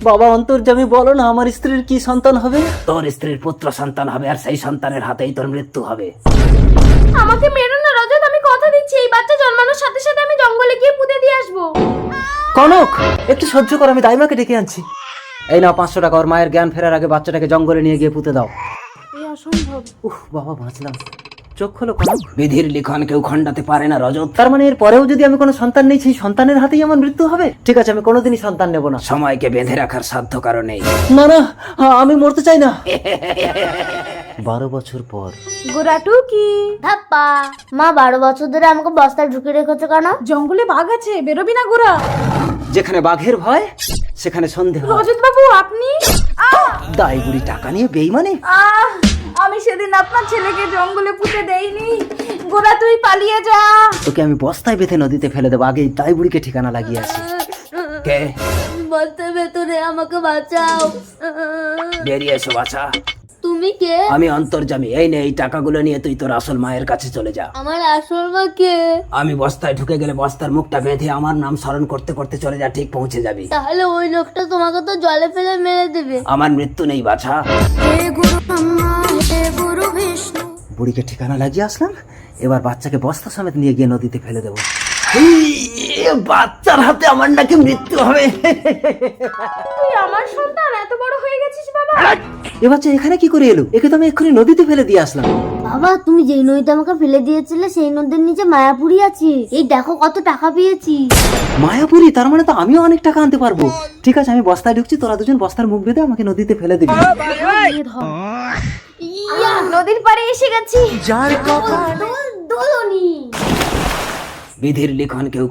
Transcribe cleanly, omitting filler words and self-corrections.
বাবা অন্তর্যামী, বলো না আমার স্ত্রীর কি সন্তান হবে? তোর স্ত্রীর পুত্র সন্তান হবে, আর সেই সন্তানের হাতেই তোর মৃত্যু হবে। আমাকে মেরো না রজত, আমি কথা দিচ্ছি এই বাচ্চা জন্মানোর সাথে সাথে আমি জঙ্গলে গিয়ে পুঁতে দিয়ে আসবো। কনক, একটু সহ্য কর, আমি দাইমাকে ডেকে আনছি। এই নাও 500 টাকা, ওর মায়ের জ্ঞান ফেরার আগে বাচ্চাটাকে জঙ্গলে নিয়ে গিয়ে পুঁতে দাও। এই অসম্ভব। উহ বাবা, বাঁচলাম। চোখ খোলো কনক। বিধির লিখন কেউ খণ্ডাতে পারে না রজত। তার মানে এর পরেও যদি আমি কোনো সন্তান নেই, সেই সন্তানের হাতেই আমার মৃত্যু হবে? ঠিক আছে, আমি কোনোদিনই সন্তান নেব না। সময়কে বেঁধে রাখার সাধ্য কারো নেই। না না, আমি মরতে চাই না। 12 বছর পর। গোরাটু কি ধাপ্পা। মা 12 বছর ধরে আমাকে বস্তায় ঢুকে রেখেছো কেন? জঙ্গলে বাঘ আছে, বেরোবি না গোরা। যেখানে বাঘের ভয় সেখানে সন্দেহ। রজত বাবু আপনি? দাই বুড়ি টাকা নিয়ে বেইমানি। আমি সেদিন আপনার ছেলেকে জঙ্গলে পুঁতে দেইনি। গোরা তুই পালিয়ে যা। তোকে আমি বস্তায় বেঁধে নদীতে ফেলে দেবো, আগেই দাই বুড়িকে ঠিকানা লাগিয়ে আসি। কে? বস্তার ভেতরে, আমাকে বাঁচাও। বেরিয়ে এসো বাছা। তুমি কে? আমি অন্তর্যামী। এই নে, এই টাকাগুলো নিয়ে তুই তোর আসল মায়ের কাছে চলে যা। আমার আসল মা কে? আমি বস্তায় ঢুকে গেলে বস্তার মুখটা বেঁধে আমার নাম স্মরণ করতে করতে চলে যা, ঠিক পৌঁছে যাবি। তাহলে ওই লোকটা তোমাকে তো জলে ফেলে মেরে দেবে। আমার মৃত্যু নেই বাছা। বুড়িকে ঠিকানা লাগিয়ে আসলাম, এবার বাচ্চাকে বস্তা সমেত নিয়ে গিয়ে নদীতে ফেলে দেবো। বাচ্চার হাতে আমার নাকি মৃত্যু হবে। তুই আমার সন্তান, এত বড় হয়ে গেছিস বাবা। এ বাচ্চা এখানে কি করে এলো? একে তো আমি এক্ষুনি নদীতে ফেলে দিয়ে আসলাম। বাবা, তুমি যেই নদীতে আমাকে ফেলে দিয়েছিলে সেই নদীর নিচে মায়াপুরি আছে। এই দেখো কত টাকা পেয়েছি। মায়াপুরি? তার মানে তো আমিও অনেক টাকা আনতে পারবো। ঠিক আছে, আমি বস্তায় ঢুকছি, তোরা দুজন বস্তার মুখ বেঁধে আমাকে নদীতে ফেলে দিবি। নদীর পাড়ে এসে গেছি। দোলনি। বিধির লিখন কেউ